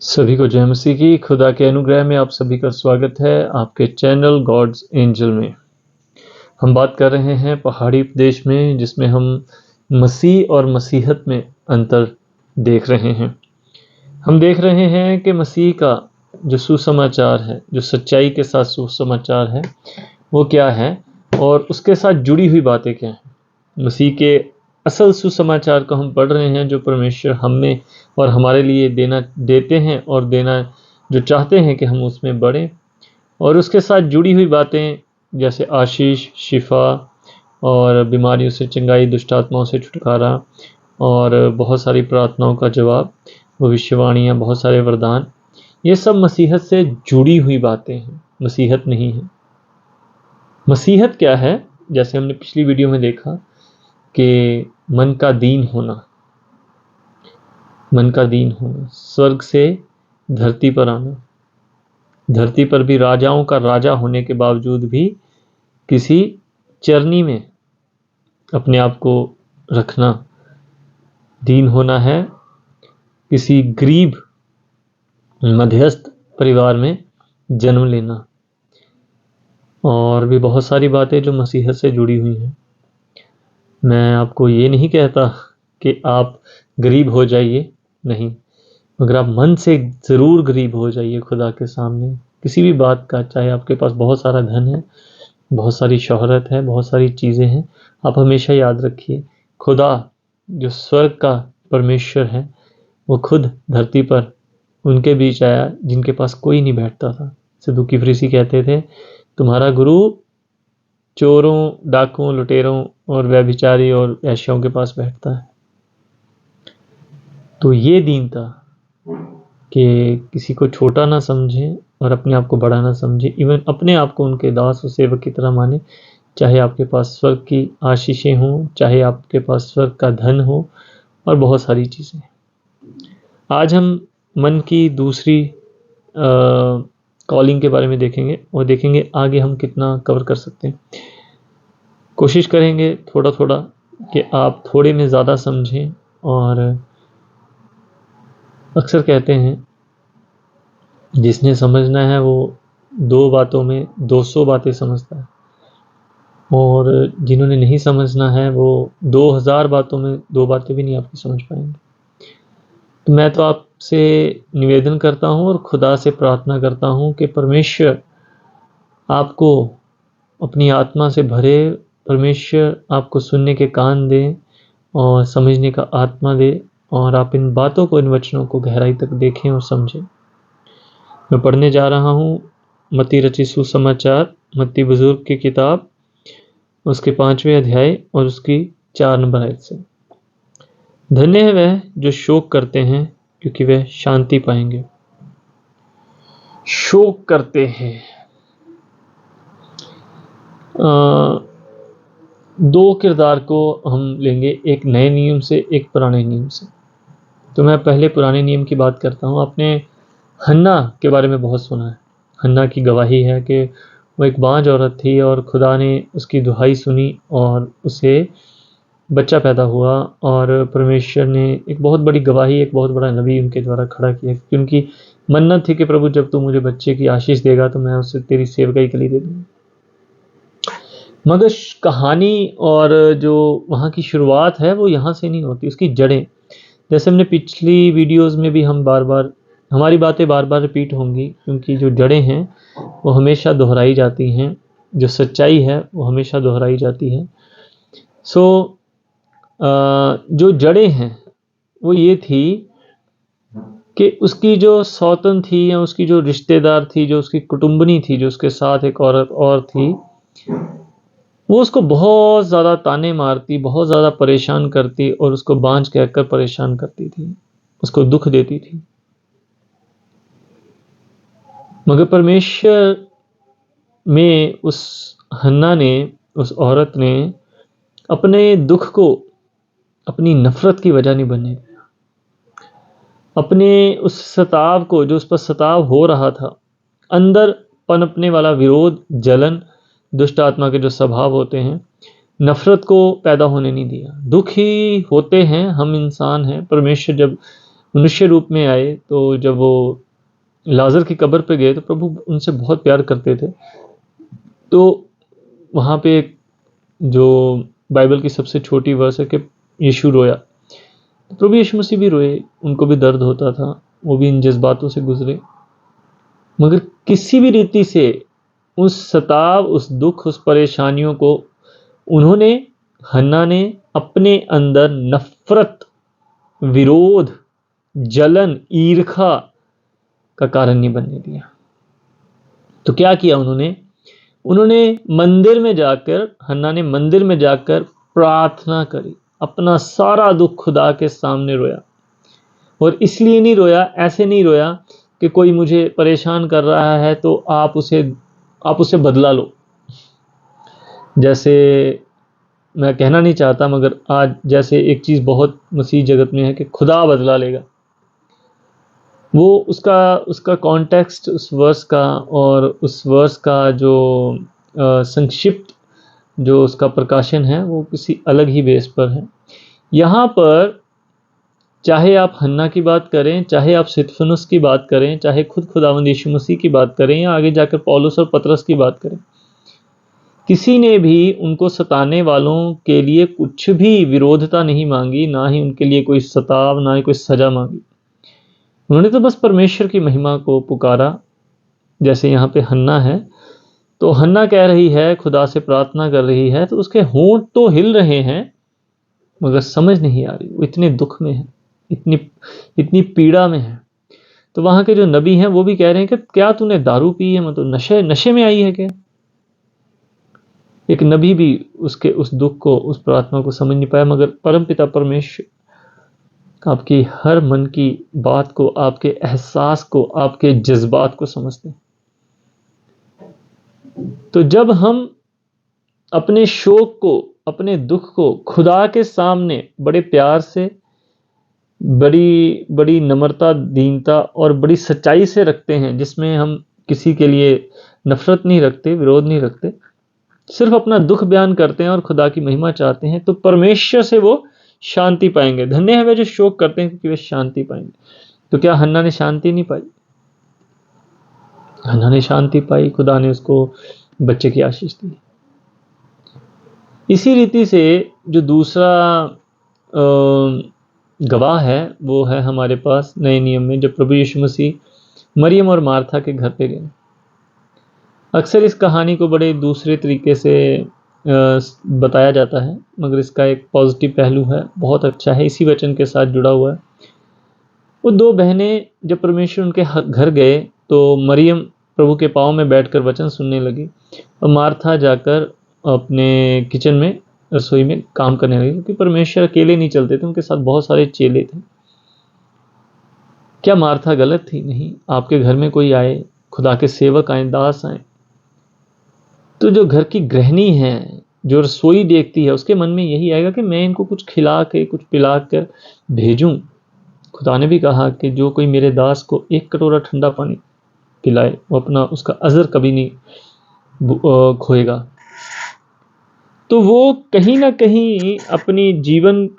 सभी को जय मसीह की। खुदा के अनुग्रह में आप सभी का स्वागत है आपके चैनल गॉड्स एंजल में। हम बात कर रहे हैं पहाड़ी प्रदेश में, जिसमें हम मसीह और मसीहत में अंतर देख रहे हैं। हम देख रहे हैं कि मसीह का जो सुसमाचार है, जो सच्चाई के साथ सुसमाचार है, वो क्या है और उसके साथ जुड़ी हुई बातें क्या हैं। मसीह के असल सुसमाचार को हम पढ़ रहे हैं, जो परमेश्वर हमें और हमारे लिए देते हैं और देना जो चाहते हैं कि हम उसमें बढ़ें, और उसके साथ जुड़ी हुई बातें जैसे आशीष, शिफा और बीमारियों से चंगाई, दुष्ट आत्माओं से छुटकारा और बहुत सारी प्रार्थनाओं का जवाब, भविष्यवाणियाँ, बहुत सारे वरदान। ये सब मसीहत से जुड़ी हुई बातें हैं, मसीहत नहीं है। मसीहत क्या है? जैसे हमने पिछली वीडियो में देखा कि मन का दीन होना, मन का दीन होना, स्वर्ग से धरती पर आना, धरती पर भी राजाओं का राजा होने के बावजूद भी किसी चरनी में अपने आप को रखना, दीन होना है। किसी गरीब मध्यस्थ परिवार में जन्म लेना, और भी बहुत सारी बातें जो मसीहत से जुड़ी हुई हैं। मैं आपको ये नहीं कहता कि आप गरीब हो जाइए, नहीं, मगर आप मन से ज़रूर गरीब हो जाइए खुदा के सामने, किसी भी बात का। चाहे आपके पास बहुत सारा धन है, बहुत सारी शोहरत है, बहुत सारी चीज़ें हैं, आप हमेशा याद रखिए, खुदा जो स्वर्ग का परमेश्वर है, वो खुद धरती पर उनके बीच आया जिनके पास कोई नहीं बैठता था। सदूकी फरीसी कहते थे, तुम्हारा गुरु चोरों, डाकुओं, लुटेरों और व्यभिचारी और वेश्याओं के पास बैठता है। तो ये दीनता कि किसी को छोटा ना समझें और अपने आप को बड़ा ना समझें, इवन अपने आप को उनके दास और सेवक की तरह माने। चाहे आपके पास स्वर्ग की आशीषें हों, चाहे आपके पास स्वर्ग का धन हो और बहुत सारी चीज़ें। आज हम मन की दूसरी कॉलिंग के बारे में देखेंगे और देखेंगे आगे हम कितना कवर कर सकते हैं। कोशिश करेंगे थोड़ा थोड़ा कि आप थोड़े में ज़्यादा समझें। और अक्सर कहते हैं, जिसने समझना है वो 2 बातों में 200 बातें समझता है, और जिन्होंने नहीं समझना है वो 2000 बातों में 2 बातें भी नहीं आपकी समझ पाएंगे। तो मैं तो आपसे निवेदन करता हूँ और खुदा से प्रार्थना करता हूँ कि परमेश्वर आपको अपनी आत्मा से भरे, परमेश्वर आपको सुनने के कान दे और समझने का आत्मा दे, और आप इन बातों को, इन वचनों को गहराई तक देखें और समझें। मैं पढ़ने जा रहा हूँ मत्ती रचित सुसमाचार, मत्ती बुजुर्ग की किताब, उसके 5वें अध्याय और उसकी 4 नंबर आयत से। धन्य है वह जो शोक करते हैं, क्योंकि वह शांति पाएंगे। शोक करते हैं। 2 किरदार को हम लेंगे, एक नए नियम से, एक पुराने नियम से। तो मैं पहले पुराने नियम की बात करता हूँ। आपने हन्ना के बारे में बहुत सुना है। हन्ना की गवाही है कि वो एक बांझ औरत थी और खुदा ने उसकी दुहाई सुनी और उसे बच्चा पैदा हुआ, और परमेश्वर ने एक बहुत बड़ी गवाही, एक बहुत बड़ा नबी उनके द्वारा खड़ा किया, क्योंकि उनकी मन्नत थी कि प्रभु जब तू मुझे बच्चे की आशीष देगा तो मैं उसे तेरी सेवकाई के लिए दे दूँगा। मगर कहानी और जो वहाँ की शुरुआत है वो यहाँ से नहीं होती, उसकी जड़ें, जैसे हमने पिछली वीडियोस में भी हम बार बार, हमारी बातें बार बार रिपीट होंगी, क्योंकि जो जड़ें हैं वो हमेशा दोहराई जाती हैं, जो सच्चाई है वो हमेशा दोहराई जाती है। जो जड़ें हैं वो ये थी कि उसकी जो सौतन थी, या उसकी जो रिश्तेदार थी, जो उसकी कुटुंबनी थी, जो उसके साथ एक औरत और थी, वो उसको बहुत ज़्यादा ताने मारती, बहुत ज़्यादा परेशान करती, और उसको बांझ कहकर परेशान करती थी, उसको दुख देती थी। मगर परमेश्वर में उस हन्ना ने, उस औरत ने अपने दुख को अपनी नफरत की वजह नहीं बनने दिया। अपने उस सताव को, जो उस पर सताव हो रहा था, अंदर पनपने वाला विरोध, जलन, दुष्ट आत्मा के जो स्वभाव होते हैं, नफरत को पैदा होने नहीं दिया। दुखी होते हैं, हम इंसान हैं। परमेश्वर जब मनुष्य रूप में आए, तो जब वो लाजर की कब्र पे गए तो प्रभु उनसे बहुत प्यार करते थे। तो वहाँ पे एक जो बाइबल की सबसे छोटी वर्स है कि यीशु रोया, तो प्रभु यीशु मसीह भी रोए, उनको भी दर्द होता था, वो भी इन जज्बातों से गुजरे। मगर किसी भी रीति से उस सताव, उस दुख, उस परेशानियों को उन्होंने, हन्ना ने अपने अंदर नफरत, विरोध, जलन, ईर्खा का कारण नहीं बनने दिया। तो क्या किया उन्होंने? उन्होंने मंदिर में जाकर, हन्ना ने मंदिर में जाकर प्रार्थना करी, अपना सारा दुख खुदा के सामने रोया। और इसलिए नहीं रोया, ऐसे नहीं रोया कि कोई मुझे परेशान कर रहा है तो आप उसे बदला लो। जैसे, मैं कहना नहीं चाहता मगर आज जैसे एक चीज़ बहुत मसीह जगत में है कि खुदा बदला लेगा। वो उसका कॉन्टेक्स्ट, उस वर्स का और उस वर्स का जो संक्षिप्त जो उसका प्रकाशन है वो किसी अलग ही बेस पर है। यहाँ पर चाहे आप हन्ना की बात करें, चाहे आप स्तिफनुस की बात करें, चाहे खुद खुदावंद यीशु मसीह की बात करें, या आगे जाकर पौलुस और पतरस की बात करें, किसी ने भी उनको सताने वालों के लिए कुछ भी विरोधता नहीं मांगी, ना ही उनके लिए कोई सताव, ना ही कोई सजा मांगी। उन्होंने तो बस परमेश्वर की महिमा को पुकारा। जैसे यहाँ पे हन्ना है, तो हन्ना कह रही है, खुदा से प्रार्थना कर रही है, तो उसके होंठ तो हिल रहे हैं मगर समझ नहीं आ रही, वो इतने दुख में है, इतनी पीड़ा में है। तो वहां के जो नबी हैं वो भी कह रहे हैं कि क्या तूने दारू पी है, मतलब नशे में आई है क्या? एक नबी भी उसके उस दुख को, उस प्रार्थना को समझ नहीं पाया, मगर परमपिता परमेश्वर आपकी हर मन की बात को, आपके एहसास को, आपके जज्बात को समझते हैं। तो जब हम अपने शोक को, अपने दुख को खुदा के सामने बड़े प्यार से, बड़ी बड़ी नम्रता, दीनता और बड़ी सच्चाई से रखते हैं, जिसमें हम किसी के लिए नफरत नहीं रखते, विरोध नहीं रखते, सिर्फ अपना दुख बयान करते हैं और खुदा की महिमा चाहते हैं, तो परमेश्वर से वो शांति पाएंगे। धन्य है वे जो शोक करते हैं क्योंकि वे शांति पाएंगे। तो क्या हन्ना ने शांति नहीं पाई? हन्ना ने शांति पाई, खुदा ने उसको बच्चे की आशीष दी। इसी रीति से जो दूसरा गवाह है वो है हमारे पास नए नियम में, जब प्रभु यीशु मसीह मरियम और मार्था के घर पे गए। अक्सर इस कहानी को बड़े दूसरे तरीके से बताया जाता है, मगर इसका एक पॉजिटिव पहलू है, बहुत अच्छा है, इसी वचन के साथ जुड़ा हुआ है। वो दो बहनें जब परमेश्वर उनके घर गए तो मरियम प्रभु के पाँव में बैठकर वचन सुनने लगी और मार्था जाकर अपने किचन में, रसोई में काम करने लगी, क्योंकि परमेश्वर अकेले नहीं चलते थे, उनके साथ बहुत सारे चेले थे। क्या मार्था गलत थी? नहीं। आपके घर में कोई आए, खुदा के सेवक आए, दास आए, तो जो घर की गृहिणी है, जो रसोई देखती है, उसके मन में यही आएगा कि मैं इनको कुछ खिला के, कुछ पिला कर भेजूं। खुदा ने भी कहा कि जो कोई मेरे दास को 1 कटोरा ठंडा पानी पिलाए वो अपना, उसका अजर कभी नहीं खोएगा। तो वो कहीं ना कहीं अपनी जीवन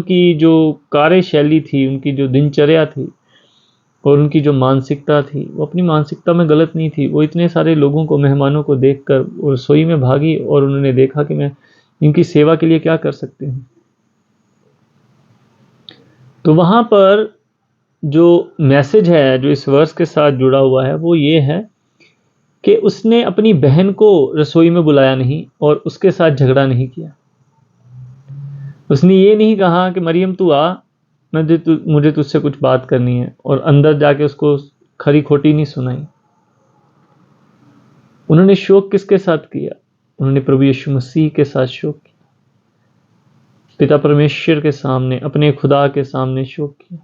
की जो कार्यशैली थी, उनकी जो दिनचर्या थी और उनकी जो मानसिकता थी, वो अपनी मानसिकता में गलत नहीं थी। वो इतने सारे लोगों को, मेहमानों को देखकर रसोई में भागी और उन्होंने देखा कि मैं इनकी सेवा के लिए क्या कर सकती हूँ। तो वहाँ पर जो मैसेज है जो इस वर्स के साथ जुड़ा हुआ है वो ये है कि उसने अपनी बहन को रसोई में बुलाया नहीं और उसके साथ झगड़ा नहीं किया। उसने ये नहीं कहा कि मरियम तू आ, मुझे तुझसे कुछ बात करनी है, और अंदर जाके उसको खरी खोटी नहीं सुनाई। उन्होंने शोक किसके साथ किया? उन्होंने प्रभु यीशु मसीह के साथ शोक किया, पिता परमेश्वर के सामने, अपने खुदा के सामने शोक किया।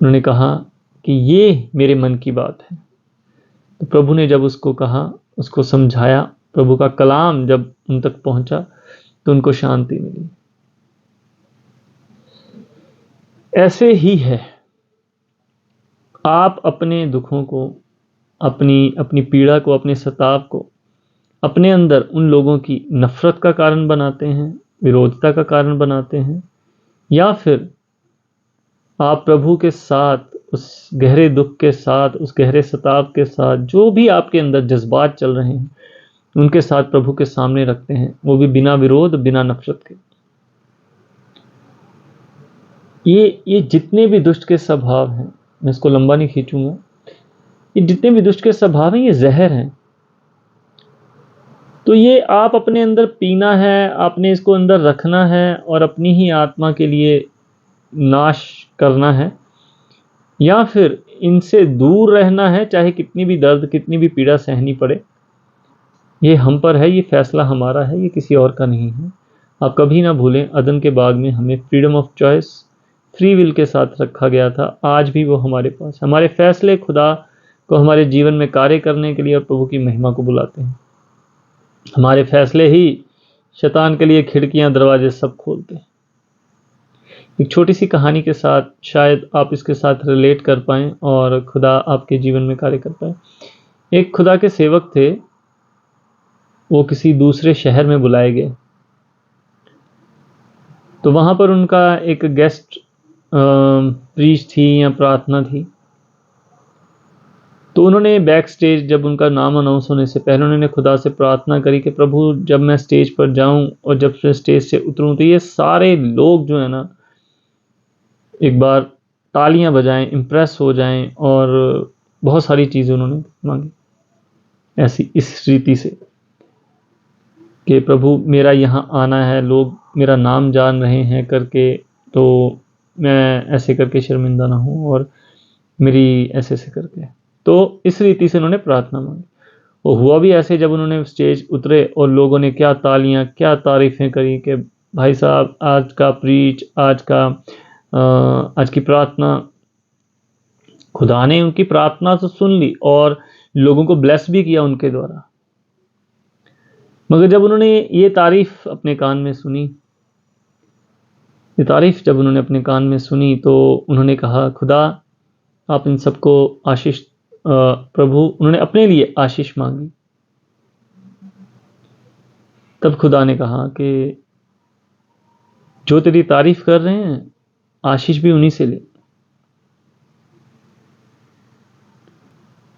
उन्होंने कहा कि ये मेरे मन की बात है। तो प्रभु ने जब उसको कहा, उसको समझाया, प्रभु का कलाम जब उन तक पहुंचा तो उनको शांति मिली। ऐसे ही है, आप अपने दुखों को, अपनी पीड़ा को, अपने सताव को अपने अंदर उन लोगों की नफरत का कारण बनाते हैं, विरोधता का कारण बनाते हैं, या फिर आप प्रभु के साथ, उस गहरे दुख के साथ, उस गहरे सताव के साथ, जो भी आपके अंदर जज्बात चल रहे हैं उनके साथ प्रभु के सामने रखते हैं, वो भी बिना विरोध, बिना नफरत के। ये जितने भी दुष्ट के स्वभाव हैं, मैं इसको लंबा नहीं खींचूंगा, ये जितने भी दुष्ट के स्वभाव हैं ये जहर हैं। तो ये आप अपने अंदर पीना है, आपने इसको अंदर रखना है और अपनी ही आत्मा के लिए नाश करना है, या फिर इनसे दूर रहना है, चाहे कितनी भी दर्द, कितनी भी पीड़ा सहनी पड़े। ये हम पर है, ये फैसला हमारा है, ये किसी और का नहीं है। आप कभी ना भूलें, अदन के बाग में हमें freedom of choice, free will के साथ रखा गया था। आज भी वो हमारे पास, हमारे फैसले खुदा को हमारे जीवन में कार्य करने के लिए और प्रभु की महिमा को बुलाते हैं। हमारे फैसले ही शैतान के लिए खिड़कियां, दरवाजे सब खोलते हैं। एक छोटी सी कहानी के साथ शायद आप इसके साथ रिलेट कर पाएं और खुदा आपके जीवन में कार्य कर पाए। एक खुदा के सेवक थे, वो किसी दूसरे शहर में बुलाए गए। तो वहां पर उनका एक गेस्ट प्रीच थी या प्रार्थना थी। तो उन्होंने बैक स्टेज, जब उनका नाम अनाउंस होने से पहले, उन्होंने खुदा से प्रार्थना करी कि प्रभु जब मैं स्टेज पर जाऊं और जब मैं स्टेज से उतरूं तो ये सारे लोग जो है ना एक बार तालियां बजाएं, इम्प्रेस हो जाएं। और बहुत सारी चीज़ें उन्होंने मांगी ऐसी इस रीति से कि प्रभु मेरा यहाँ आना है, लोग मेरा नाम जान रहे हैं करके, तो मैं ऐसे करके शर्मिंदा ना हूँ और मेरी ऐसे ऐसे करके। तो इस रीति से उन्होंने प्रार्थना मांगी। वो हुआ भी ऐसे, जब उन्होंने स्टेज उतरे और लोगों ने क्या तालियां, क्या तारीफ़ें करी कि भाई साहब आज का प्रीच, आज की प्रार्थना, खुदा ने उनकी प्रार्थना तो सुन ली और लोगों को ब्लेस भी किया उनके द्वारा। मगर जब उन्होंने ये तारीफ अपने कान में सुनी, ये तारीफ जब उन्होंने अपने कान में सुनी, तो उन्होंने कहा खुदा आप इन सबको आशीष, प्रभु उन्होंने अपने लिए आशीष मांगी। तब खुदा ने कहा कि जो तेरी तारीफ कर रहे हैं आशीष भी उन्हीं से ले।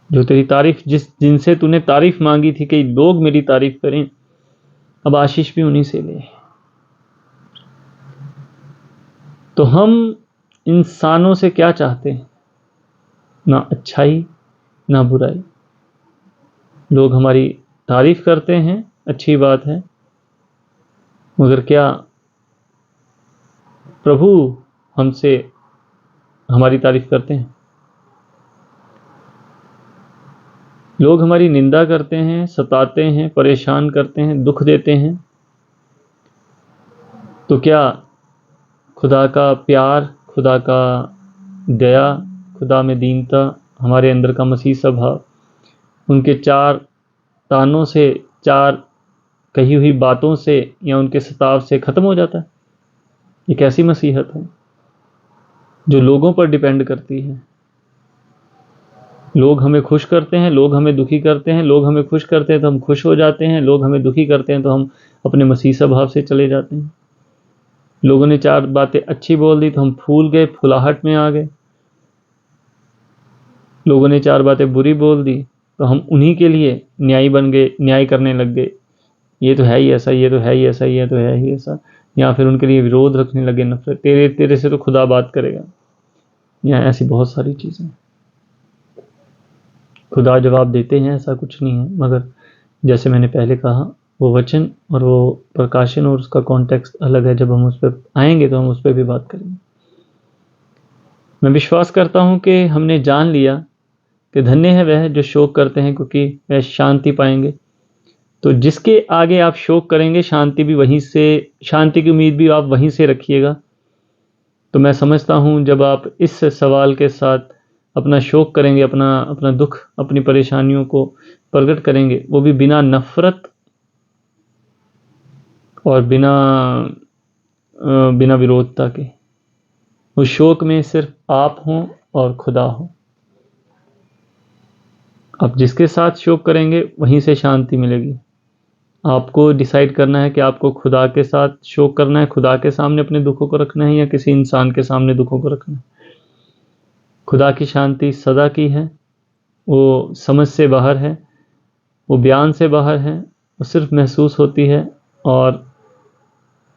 जो तेरी तारीफ, जिनसे तूने तारीफ मांगी थी कि लोग मेरी तारीफ करें, अब आशीष भी उन्हीं से ले। तो हम इंसानों से क्या चाहते हैं? ना अच्छाई ना बुराई। लोग हमारी तारीफ करते हैं, अच्छी बात है, मगर क्या प्रभु हमसे हमारी तारीफ करते हैं? लोग हमारी निंदा करते हैं, सताते हैं, परेशान करते हैं, दुख देते हैं, तो क्या खुदा का प्यार, खुदा का दया, खुदा में दीनता, हमारे अंदर का मसीह स्वभाव, उनके चार तानों से, चार कही हुई बातों से या उनके सताव से ख़त्म हो जाता है? ये कैसी मसीहत है जो लोगों पर डिपेंड करती है? लोग हमें खुश करते हैं, लोग हमें दुखी करते हैं, लोग हमें खुश करते हैं तो हम खुश हो जाते हैं, लोग हमें दुखी करते हैं तो हम अपने मसीह स्वभाव से चले जाते हैं। लोगों ने चार बातें अच्छी बोल दी तो हम फूल गए, फुलाहट में आ गए। लोगों ने चार बातें बुरी बोल दी तो हम उन्हीं के लिए न्यायी बन गए, न्याय करने लग गए, ये तो है ही ऐसा, ये तो है ही ऐसा, ये तो है ही ऐसा। या फिर उनके लिए विरोध रखने लगे, नफरत, तेरे से तो खुदा बात करेगा, या ऐसी बहुत सारी चीज़ें। खुदा जवाब देते हैं, ऐसा कुछ नहीं है, मगर जैसे मैंने पहले कहा, वो वचन और वो प्रकाशन और उसका कॉन्टेक्स्ट अलग है। जब हम उस पर आएंगे तो हम उस पर भी बात करेंगे। मैं विश्वास करता हूँ कि हमने जान लिया कि धन्य है वह जो शोक करते हैं, क्योंकि वह शांति पाएंगे। तो जिसके आगे आप शोक करेंगे, शांति भी वहीं से, शांति की उम्मीद भी आप वहीं से रखिएगा। तो मैं समझता हूँ जब आप इस सवाल के साथ अपना शोक करेंगे, अपना दुख, अपनी परेशानियों को प्रकट करेंगे, वो भी बिना नफरत और बिना विरोधता के, उस शोक में सिर्फ आप हों और खुदा हो। आप जिसके साथ शोक करेंगे वहीं से शांति मिलेगी। आपको डिसाइड करना है कि आपको खुदा के साथ शोक करना है, खुदा के सामने अपने दुखों को रखना है, या किसी इंसान के सामने दुखों को रखना है। खुदा की शांति सदा की है, वो समझ से बाहर है, वो बयान से बाहर है, वो सिर्फ महसूस होती है और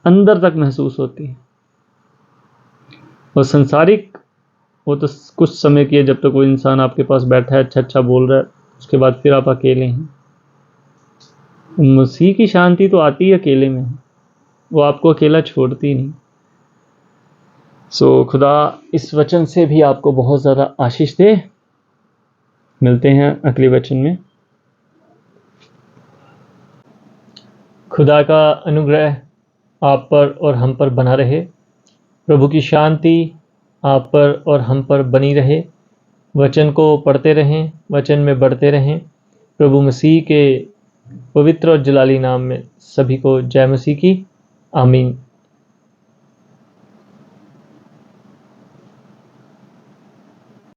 अंदर तक महसूस होती है। और संसारिक वो तो कुछ समय की है, जब तक कोई इंसान आपके पास बैठा है, अच्छा अच्छा बोल रहा है, उसके बाद फिर आप अकेले हैं। मसीह की शांति तो आती है अकेले में, वो आपको अकेला छोड़ती नहीं। सो खुदा इस वचन से भी आपको बहुत ज़्यादा आशीष दे। मिलते हैं अगले वचन में। खुदा का अनुग्रह आप पर और हम पर बना रहे। प्रभु की शांति आप पर और हम पर बनी रहे। वचन को पढ़ते रहें, वचन में बढ़ते रहें। प्रभु मसीह के पवित्र और जलाली नाम में सभी को जय मसीह की। आमीन।